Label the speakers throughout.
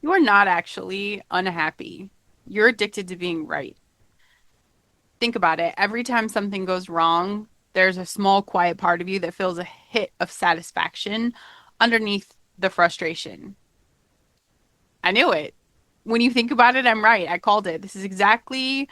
Speaker 1: You are not actually unhappy. You're addicted to being right. Think about it. Every time something goes wrong, there's a small, quiet part of you that feels a hit of satisfaction underneath the frustration. I knew it. When you think about it, I'm right. I called it. This is exactly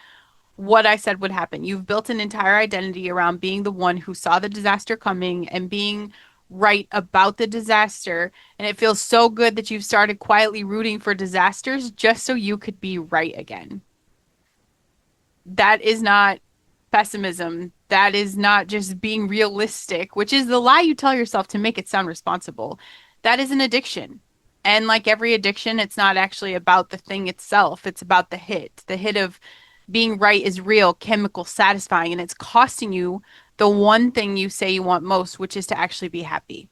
Speaker 1: what I said would happen. You've built an entire identity around being the one who saw the disaster coming and being right about the disaster. And it feels so good that you've started quietly rooting for disasters just so you could be right again. That is not pessimism. That is not just being realistic, which is the lie you tell yourself to make it sound responsible. That is an addiction. And like every addiction, it's not actually about the thing itself. It's about the hit. The hit of being right is real, chemical, satisfying, and it's costing you the one thing you say you want most, which is to actually be happy.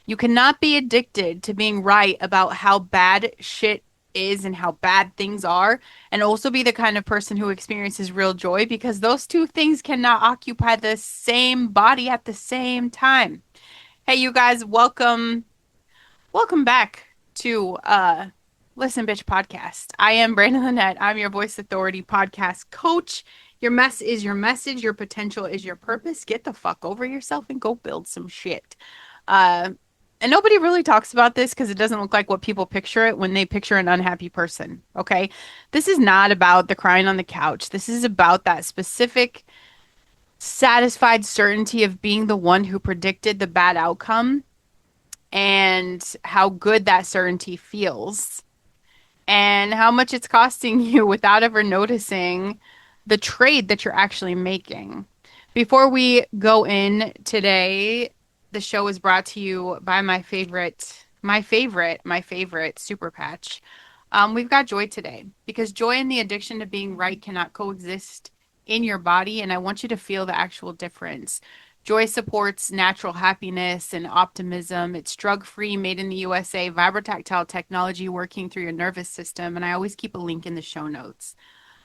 Speaker 1: You cannot be addicted to being right about how bad shit is and how bad things are, and also be the kind of person who experiences real joy because those two things cannot occupy the same body at the same time. Hey, you guys, welcome back to Listen Bitch podcast. I am Brandon Lynette. I'm your voice authority podcast coach. Your mess is your message. Your potential is your purpose. Get the fuck over yourself and go build some shit. Uh, and nobody really talks about this because it doesn't look like what people picture it when they picture an unhappy person. Okay. This is not about the crying on the couch. This is about that specific satisfied certainty of being the one who predicted the bad outcome and how good that certainty feels and how much it's costing you without ever noticing the trade that you're actually making. Before we go in today, the show is brought to you by my favorite super patch. We've got joy today because joy and the addiction to being right cannot coexist in your body, and I want you to feel the actual difference. Joy supports natural happiness and optimism. It's drug-free, made in the USA, vibrotactile technology working through your nervous system, and I always keep a link in the show notes.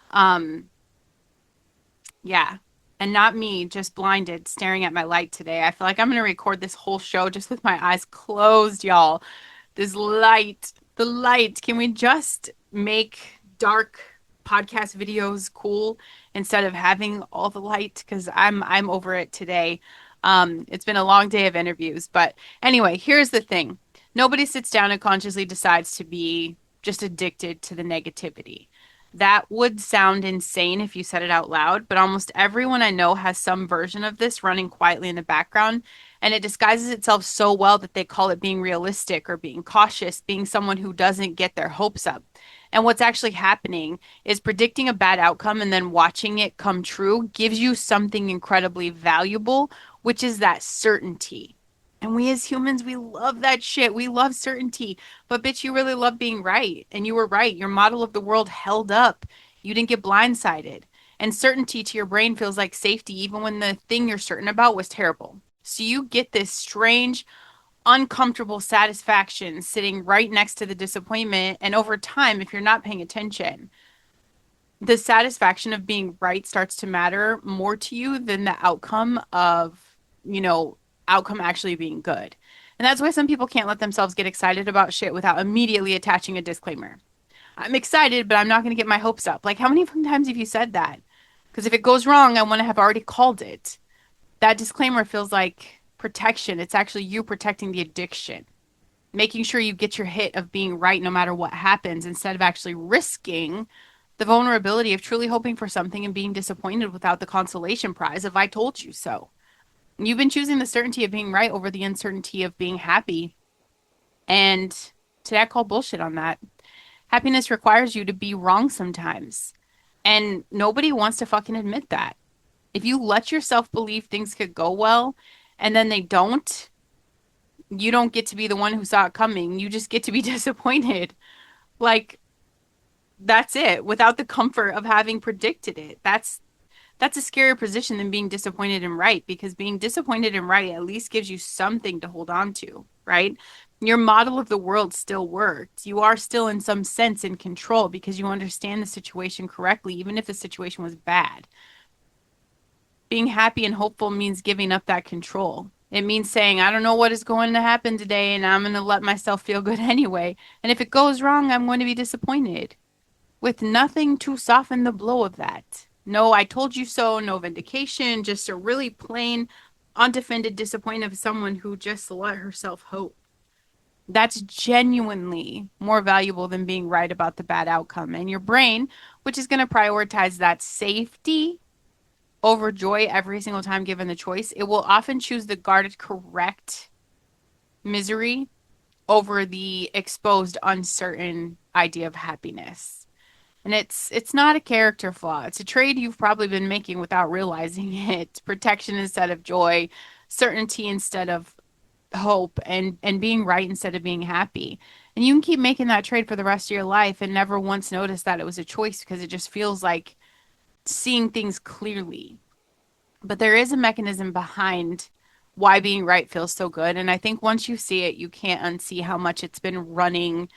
Speaker 1: Um, yeah. And not me, just blinded, staring at my light today. I feel like I'm going to record this whole show just with my eyes closed, y'all. This light, the light. Can we just make dark podcast videos cool instead of having all the light? Because I'm over it today. It's been a long day of interviews, but anyway, here's the thing. Nobody sits down and consciously decides to be just addicted to the negativity. That would sound insane if you said it out loud, but almost everyone I know has some version of this running quietly in the background, and it disguises itself so well that they call it being realistic or being cautious, being someone who doesn't get their hopes up. And what's actually happening is predicting a bad outcome and then watching it come true gives you something incredibly valuable, which is that certainty. And we as humans, we love that shit. We love certainty. But bitch, you really love being right. And you were right. Your model of the world held up. You didn't get blindsided. And certainty to your brain feels like safety, even when the thing you're certain about was terrible. So you get this strange, uncomfortable satisfaction sitting right next to the disappointment. And over time, if you're not paying attention, the satisfaction of being right starts to matter more to you than the outcome of, you know, outcome actually being good. And that's why some people can't let themselves get excited about shit without immediately attaching a disclaimer. I'm excited, but I'm not going to get my hopes up. Like, how many times have you said that? Because if it goes wrong, I want to have already called it. That disclaimer feels like protection. It's actually you protecting the addiction, making sure you get your hit of being right no matter what happens instead of actually risking the vulnerability of truly hoping for something and being disappointed without the consolation prize of I told you so. You've been choosing the certainty of being right over the uncertainty of being happy. And today I call bullshit on that. Happiness requires you to be wrong sometimes. And nobody wants to fucking admit that. If you let yourself believe things could go well and then they don't, you don't get to be the one who saw it coming. You just get to be disappointed. Like, that's it without the comfort of having predicted it. That's a scarier position than being disappointed and right because being disappointed and right at least gives you something to hold on to, right? Your model of the world still works. You are still in some sense in control because you understand the situation correctly, even if the situation was bad. Being happy and hopeful means giving up that control. It means saying, I don't know what is going to happen today, and I'm going to let myself feel good anyway. And if it goes wrong, I'm going to be disappointed with nothing to soften the blow of that. No, I told you so, no vindication, just a really plain, undefended disappointment of someone who just let herself hope. That's genuinely more valuable than being right about the bad outcome. And your brain, which is going to prioritize that safety over joy every single time given the choice, it will often choose the guarded, correct misery over the exposed, uncertain idea of happiness. And it's not a character flaw. It's a trade you've probably been making without realizing it. Protection instead of joy, certainty instead of hope, and being right instead of being happy. And you can keep making that trade for the rest of your life and never once notice that it was a choice because it just feels like seeing things clearly. But there is a mechanism behind why being right feels so good. And I think once you see it, you can't unsee how much it's been running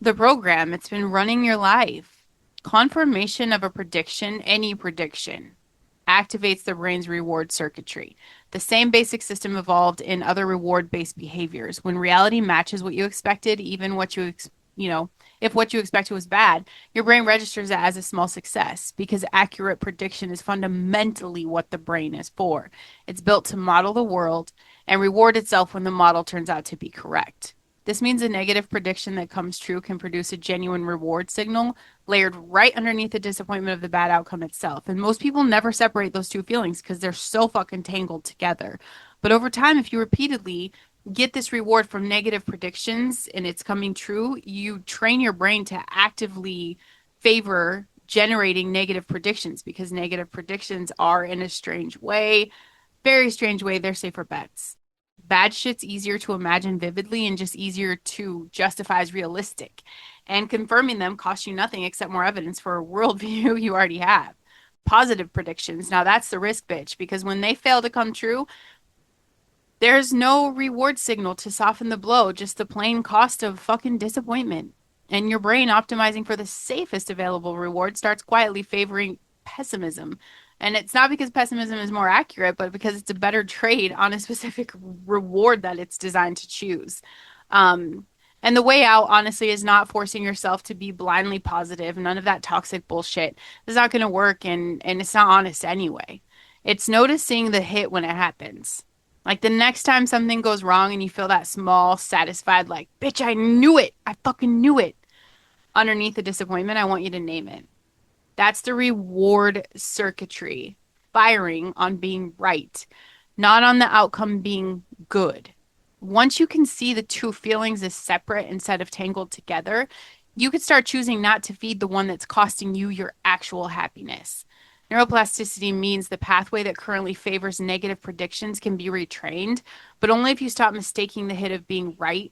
Speaker 1: the program. It's been running your life. Confirmation of a prediction, any prediction, activates the brain's reward circuitry. The same basic system evolved in other reward-based behaviors. When reality matches what you expected, even what you know, if what you expected was bad, your brain registers it as a small success because accurate prediction is fundamentally what the brain is for. It's built to model the world and reward itself when the model turns out to be correct. This means a negative prediction that comes true can produce a genuine reward signal layered right underneath the disappointment of the bad outcome itself. And most people never separate those two feelings because they're so fucking tangled together. But over time, if you repeatedly get this reward from negative predictions and it's coming true, you train your brain to actively favor generating negative predictions because negative predictions are, in a strange way, very strange way, they're safer bets. Bad shit's easier to imagine vividly and just easier to justify as realistic. And confirming them costs you nothing except more evidence for a worldview you already have. Positive predictions, now that's the risk, bitch, because when they fail to come true, there's no reward signal to soften the blow, just the plain cost of fucking disappointment. And your brain, optimizing for the safest available reward, starts quietly favoring pessimism. And it's not because pessimism is more accurate, but because it's a better trade on a specific reward that it's designed to choose. Um, and the way out, honestly, is not forcing yourself to be blindly positive. None of that toxic bullshit is not going to work, and it's not honest anyway. It's noticing the hit when it happens. Like the next time something goes wrong and you feel that small, satisfied, like, bitch, I knew it. I fucking knew it. Underneath the disappointment, I want you to name it. That's the reward circuitry firing on being right, not on the outcome being good. Once you can see the two feelings as separate instead of tangled together, you could start choosing not to feed the one that's costing you your actual happiness. Neuroplasticity means the pathway that currently favors negative predictions can be retrained, but only if you stop mistaking the hit of being right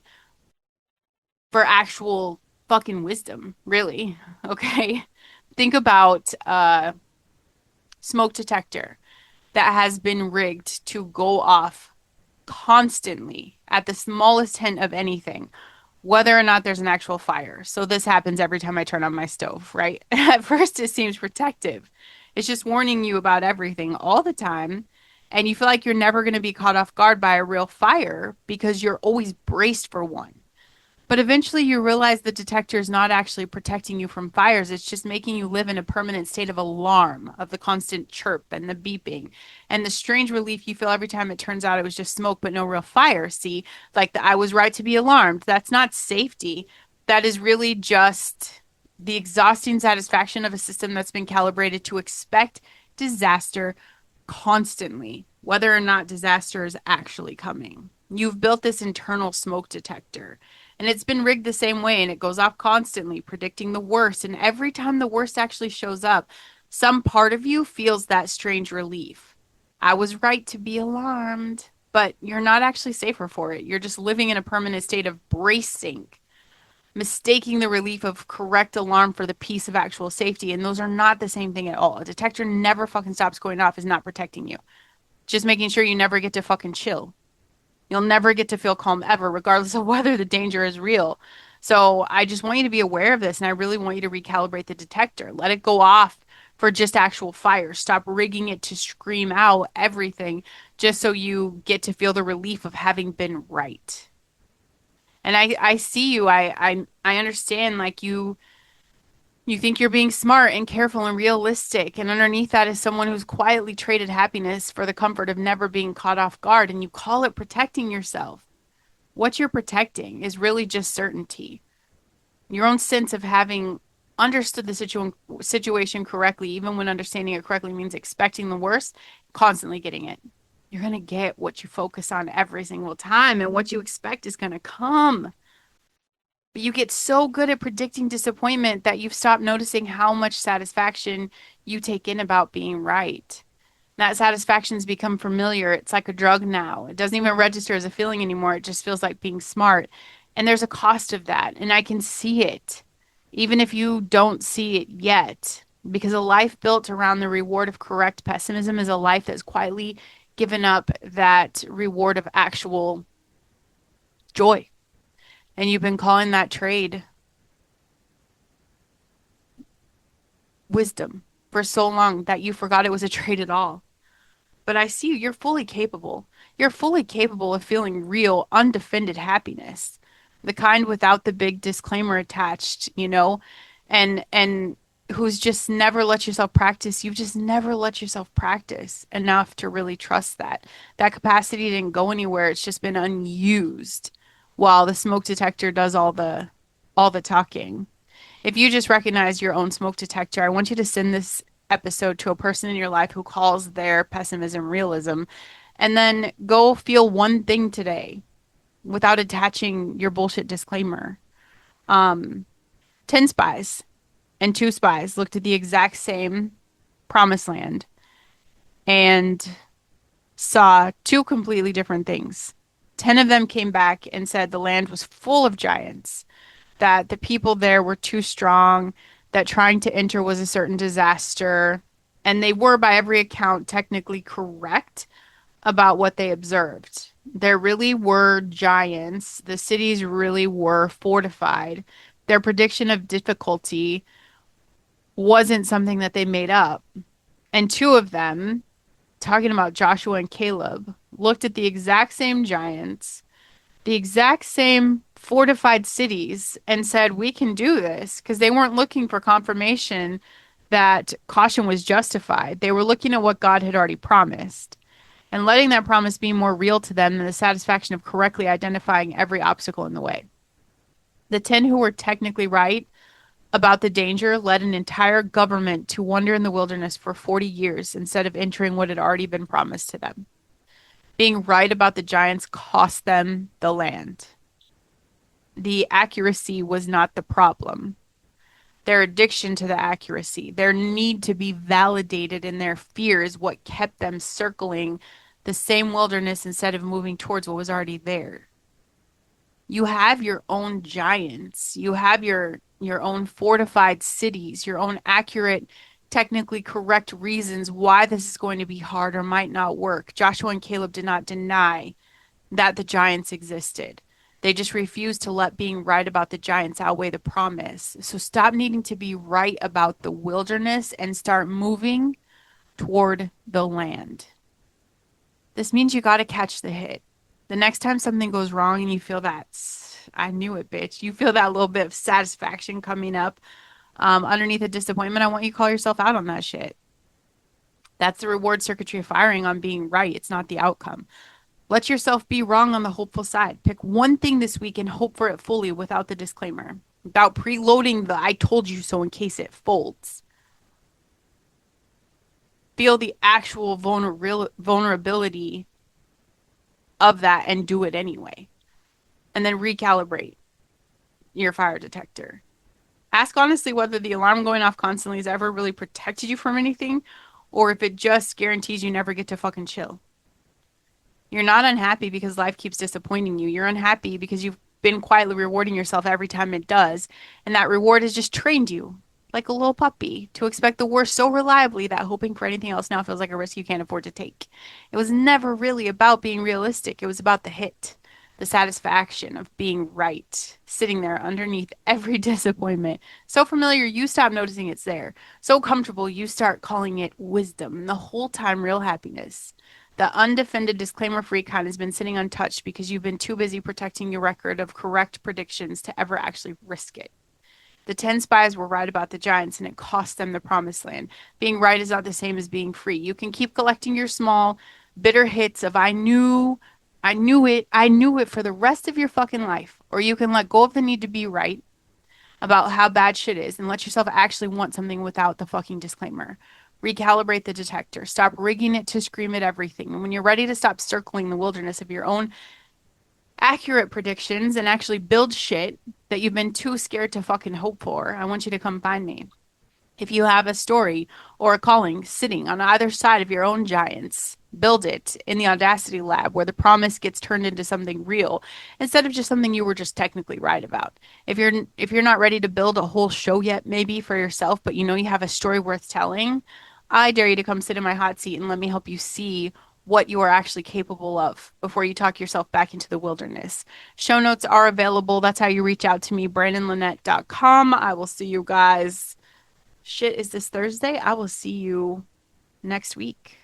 Speaker 1: for actual fucking wisdom, really. Okay. Think about smoke detector that has been rigged to go off constantly at the smallest hint of anything, whether or not there's an actual fire. So this happens every time I turn on my stove, right? At first, it seems protective. It's just warning you about everything all the time. And you feel like you're never going to be caught off guard by a real fire because you're always braced for one. But eventually you realize the detector is not actually protecting you from fires. It's just making you live in a permanent state of alarm, of the constant chirp and the beeping and the strange relief you feel every time it turns out it was just smoke, but no real fire. See, like I was right to be alarmed. That's not safety. That is really just the exhausting satisfaction of a system that's been calibrated to expect disaster constantly, whether or not disaster is actually coming. You've built this internal smoke detector, and it's been rigged the same way, and it goes off constantly, predicting the worst. And every time the worst actually shows up, some part of you feels that strange relief. I was right to be alarmed, but you're not actually safer for it. You're just living in a permanent state of bracing, mistaking the relief of correct alarm for the peace of actual safety. And those are not the same thing at all. A detector never fucking stops going off, is not protecting you. Just making sure you never get to fucking chill. You'll never get to feel calm ever, regardless of whether the danger is real. So I just want you to be aware of this, and I really want you to recalibrate the detector. Let it go off for just actual fire. Stop rigging it to scream out everything just so you get to feel the relief of having been right. And I see you. I understand like you think you're being smart and careful and realistic, and underneath that is someone who's quietly traded happiness for the comfort of never being caught off guard, and you call it protecting yourself. What you're protecting is really just certainty. Your own sense of having understood the situation correctly, even when understanding it correctly means expecting the worst, constantly getting it. You're going to get what you focus on every single time, and what you expect is going to come. But you get so good at predicting disappointment that you've stopped noticing how much satisfaction you take in about being right. That satisfaction's become familiar. It's like a drug now. It doesn't even register as a feeling anymore. It just feels like being smart. And there's a cost of that. And I can see it, even if you don't see it yet. Because a life built around the reward of correct pessimism is a life that's quietly given up that reward of actual joy. And you've been calling that trade wisdom for so long that you forgot it was a trade at all. But I see you. You're fully capable. You're fully capable of feeling real, undefended happiness, the kind without the big disclaimer attached, and who's just never let yourself practice. You've just never let yourself practice enough to really trust that. That capacity didn't go anywhere. It's just been unused while the smoke detector does all the talking. If you just recognize your own smoke detector, I want you to send this episode to a person in your life who calls their pessimism realism, and then go feel one thing today without attaching your bullshit disclaimer. Um, 10 spies and two spies looked at the exact same promised land and saw two completely different things. 10 of them came back and said the land was full of giants, that the people there were too strong, that trying to enter was a certain disaster. And they were, by every account, technically correct about what they observed. There really were giants. The cities really were fortified. Their prediction of difficulty wasn't something that they made up. And two of them, talking about Joshua and Caleb, looked at the exact same giants, the exact same fortified cities, and said, we can do this, because they weren't looking for confirmation that caution was justified. They were looking at what God had already promised and letting that promise be more real to them than the satisfaction of correctly identifying every obstacle in the way. The 10 who were technically right about the danger led an entire government to wander in the wilderness for 40 years instead of entering what had already been promised to them. Being right about the giants cost them the land. The accuracy was not the problem. Their addiction to the accuracy, their need to be validated in their fear is what kept them circling the same wilderness instead of moving towards what was already there. You have your own giants. You have your own fortified cities, your own accurate, technically correct reasons why this is going to be hard or might not work. Joshua and Caleb did not deny that the giants existed. They just refused to let being right about the giants outweigh the promise. So stop needing to be right about the wilderness and start moving toward the land. This means you got to catch the hit. The next time something goes wrong and you feel that, I knew it, bitch. You feel that little bit of satisfaction coming up underneath a disappointment. I want you to call yourself out on that shit. That's the reward circuitry firing on being right. It's not the outcome. Let yourself be wrong on the hopeful side. Pick one thing this week and hope for it fully without the disclaimer, without preloading the I told you so in case it folds. Feel the actual vulnerability of that and do it anyway. And then recalibrate your fire detector. Ask honestly whether the alarm going off constantly has ever really protected you from anything, or if it just guarantees you never get to fucking chill. You're not unhappy because life keeps disappointing you. You're unhappy because you've been quietly rewarding yourself every time it does. And that reward has just trained you, like a little puppy, to expect the worst so reliably that hoping for anything else now feels like a risk you can't afford to take. It was never really about being realistic. It was about the hit. the satisfaction of being right, sitting there underneath every disappointment. So familiar, you stop noticing it's there. So comfortable, you start calling it wisdom. And the whole time, real happiness. The undefended, disclaimer free kind has been sitting untouched because you've been too busy protecting your record of correct predictions to ever actually risk it. The 10 spies were right about the giants and it cost them the promised land. Being right is not the same as being free. You can keep collecting your small, bitter hits of I knew it for the rest of your fucking life. Or you can let go of the need to be right about how bad shit is and let yourself actually want something without the fucking disclaimer. Recalibrate the detector. Stop rigging it to scream at everything. And when you're ready to stop circling the wilderness of your own accurate predictions and actually build shit that you've been too scared to fucking hope for, I want you to come find me. If you have a story or a calling sitting on either side of your own giants, build it in the Audacity Lab where the promise gets turned into something real instead of just something you were just technically right about. If you're not ready to build a whole show yet, maybe for yourself, but you know you have a story worth telling, I dare you to come sit in my hot seat and let me help you see what you are actually capable of before you talk yourself back into the wilderness. Show notes are available. That's how you reach out to me, brandonlynette.com. I will see you guys. Shit, is this Thursday? I will see you next week.